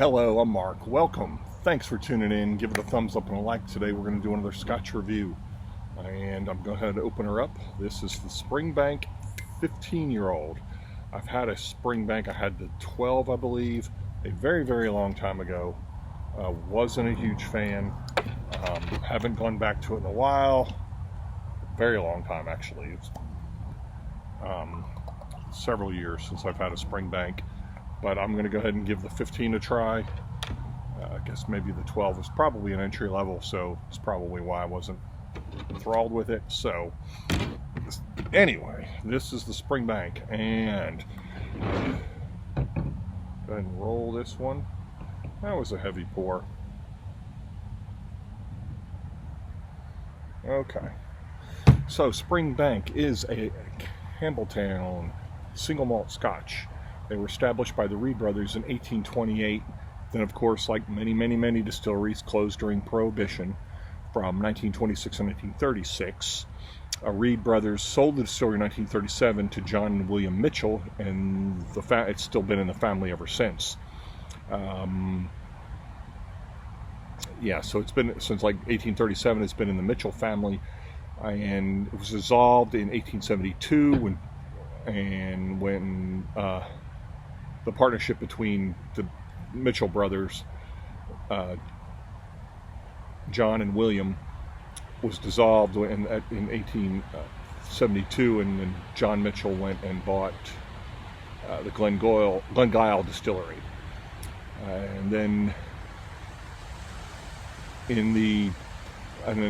Hello, I'm Mark. Welcome. Thanks for tuning in. Give it a thumbs up and a like. Today we're going to do another Scotch review. And I'm going to ahead and open her up. This is the Springbank 15-year-old. I've had a Springbank. I had the 12, I believe, a very, very long time ago. Wasn't a huge fan. Haven't gone back to it in a while. Very long time, actually. It's several years since I've had a Springbank. But I'm going to go ahead and give the 15 a try. I guess maybe the 12 was probably an entry level, so it's probably why I wasn't enthralled with it. So anyway, this is the Springbank, and go ahead and roll this one. That was a heavy pour. Okay, so Springbank is a Campbeltown single malt Scotch. They were established by the Reed brothers in 1828. Then, of course, like many distilleries, closed during Prohibition from 1926 and 1936. Reed brothers sold the distillery in 1937 to John and William Mitchell, and it's still been in the family ever since. Yeah, so it's been since like 1837. It's been in the Mitchell family, and it was dissolved in 1872 when the partnership between the Mitchell brothers, John and William, was dissolved in 1872, and then John Mitchell went and bought the Glengyle Distillery, and then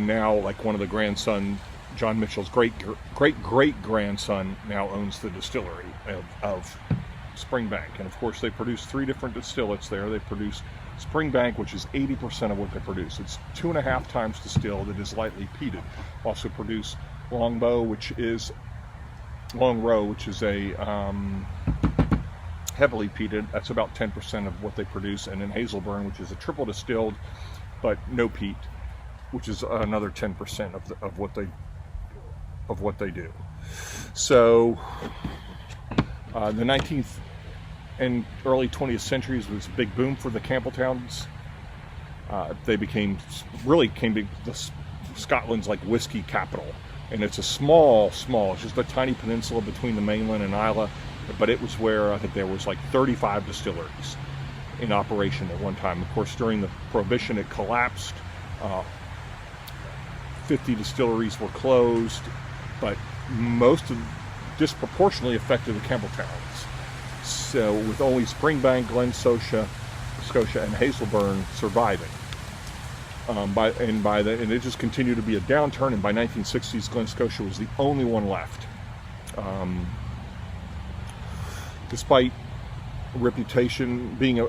now, like, one of the grandson, John Mitchell's great grandson, now owns the distillery of Springbank. And of course, they produce 3 different distillates there. They produce Springbank, which is 80% of what they produce. It's 2.5 times distilled. It is lightly peated. Also produce Longrow, which is a heavily peated. That's about 10% of what they produce. And then Hazelburn, which is a triple distilled but no peat, which is another 10% of what they do. So the 19th and early 20th centuries was a big boom for the Campbeltowns. They came to Scotland's like whiskey capital, and it's a small, it's just a tiny peninsula between the mainland and Islay, but it was where I think there was like 35 distilleries in operation at one time. Of course, during the Prohibition, it collapsed. 50 distilleries were closed, but disproportionately affected the Campbeltowns. So with only Springbank, Glen Scotia, and Hazelburn surviving. And it just continued to be a downturn, and by 1960s, Glen Scotia was the only one left. Despite reputation being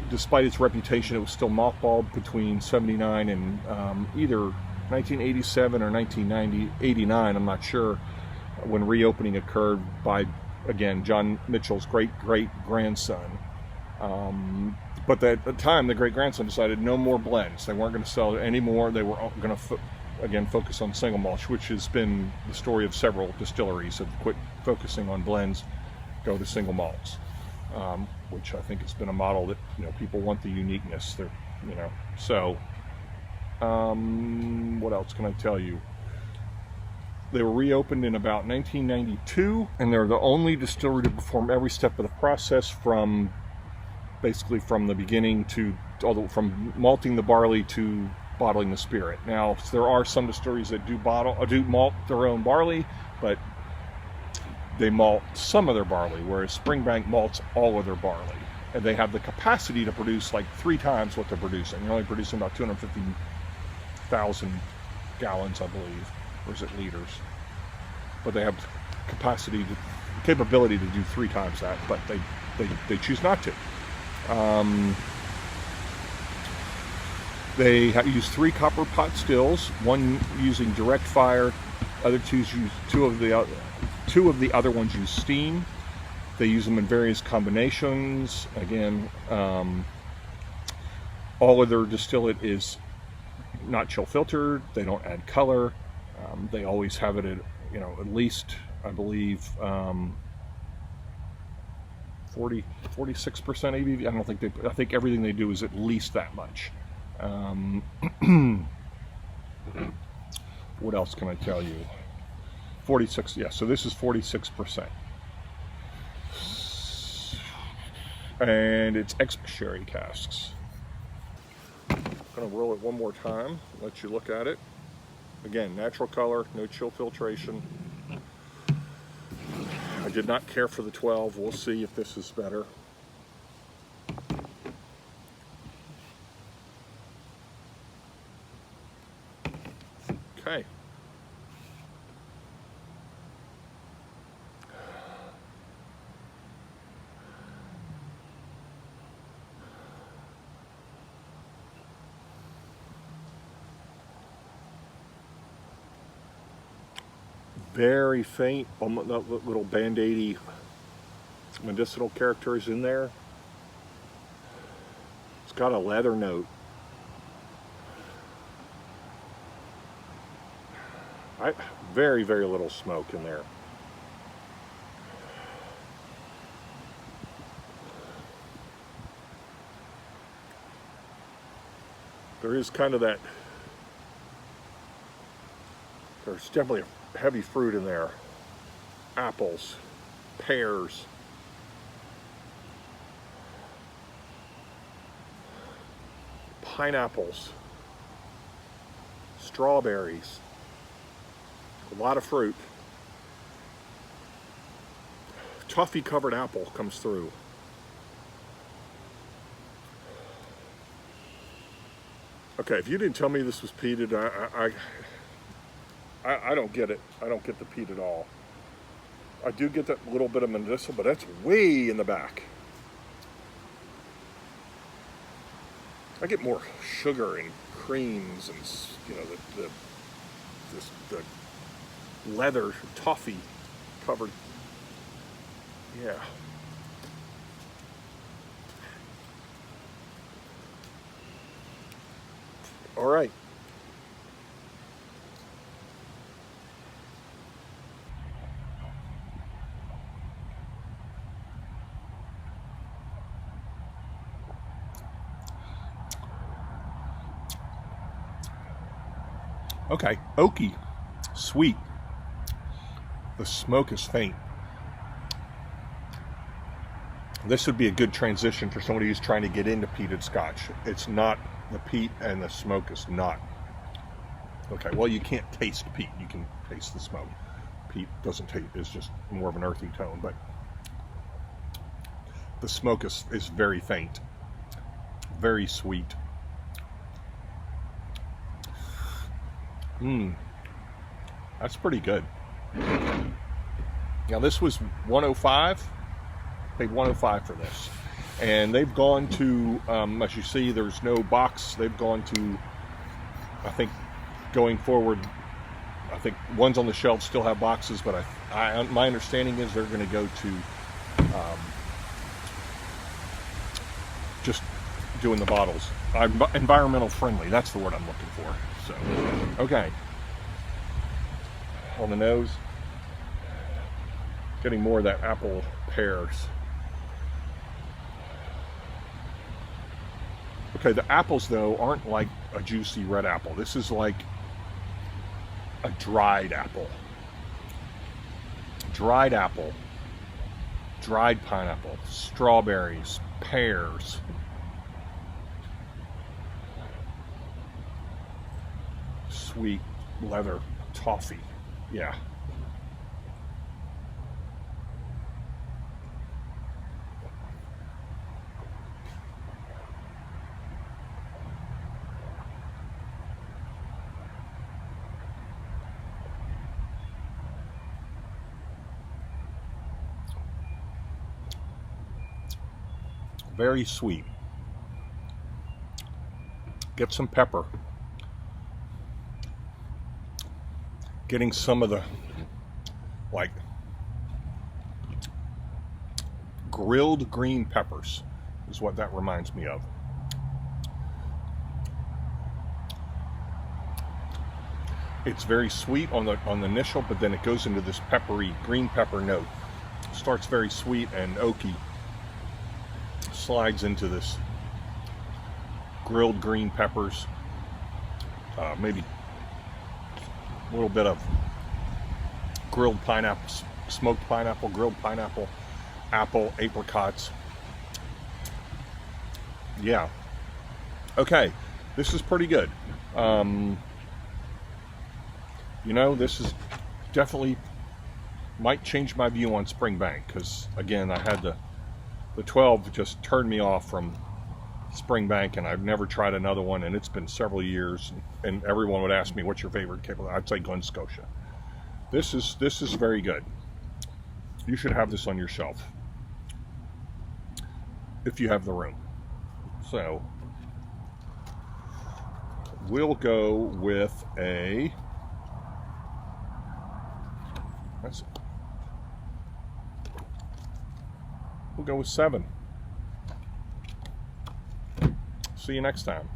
despite its reputation, it was still mothballed between 79 and either 1987 or 1989, I'm not sure, when reopening occurred by, again, John Mitchell's great-grandson. But at the time, the great-grandson decided no more blends. They weren't going to sell it anymore. They were going to, again, focus on single malts, which has been the story of several distilleries. Have quit focusing on blends, go to single malts, which I think has been a model that, people want the uniqueness. So what else can I tell you? They were reopened in about 1992, and they're the only distillery to perform every step of the process from the beginning from malting the barley to bottling the spirit. Now, there are some distilleries that do malt their own barley, but they malt some of their barley, whereas Springbank malts all of their barley, and they have the capacity to produce like 3 times what they're producing. They're only producing about 250,000 gallons, I believe, or is it liters? But they have capability to do 3 times that, but they choose not to. They use 3 copper pot stills, one using direct fire, other two of the other ones use steam. They use them in various combinations. Again, all of their distillate is not chill filtered. They don't add color. They always have it at least, I believe, 46% ABV. I don't think I think everything they do is at least that much. What else can I tell you? 46, yeah, so this is 46%. And it's sherry casks. I'm gonna roll it one more time, let you look at it. Again, natural color, no chill filtration. I did not care for the 12. We'll see if this is better. Okay. Very faint, little band-aidy medicinal characters in there. It's got a leather note. Very, very little smoke in there. There is kind of that, there's definitely a heavy fruit in there. Apples, pears, pineapples, strawberries, a lot of fruit. Toffee covered apple comes through. Okay, if you didn't tell me this was peated, I don't get it. I don't get the peat at all. I do get that little bit of medicinal, but that's way in the back. I get more sugar and creams and, you know, the leather toffee covered. Yeah. All right. Okay, oaky, sweet. The smoke is faint. This would be a good transition for somebody who's trying to get into peated Scotch. It's not, the peat and the smoke is not. Okay, well, you can't taste peat. You can taste the smoke. Peat doesn't taste, it's just more of an earthy tone, but the smoke is very faint, very sweet. That's pretty good. Now this was 105. Paid 105 for this, and they've gone to, as you see, there's no box. They've gone to, I think, going forward, I think ones on the shelf still have boxes, but my understanding is they're going to go to just doing the bottles. Environmental friendly. That's the word I'm looking for. So, okay. On the nose, getting more of that apple pears. Okay, the apples though aren't like a juicy red apple. This is like a dried apple. Dried apple, dried pineapple, strawberries, pears. Sweet leather toffee. Yeah. Very sweet. Get some pepper. Getting some of the, like, grilled green peppers is what that reminds me of. It's very sweet on the initial, but then it goes into this peppery green pepper note. Starts very sweet and oaky, slides into this grilled green peppers, maybe a little bit of grilled pineapple, smoked pineapple, grilled pineapple, apple, apricots. Yeah. Okay, this is pretty good. You know, this is definitely might change my view on Springbank, because again, I had the 12 just turned me off from Springbank, and I've never tried another one, and it's been several years, and everyone would ask me, what's your favorite Campbell? I'd say Glen Scotia. This is very good. You should have this on your shelf if you have the room. So we'll go with a, we'll go with 7. See you next time.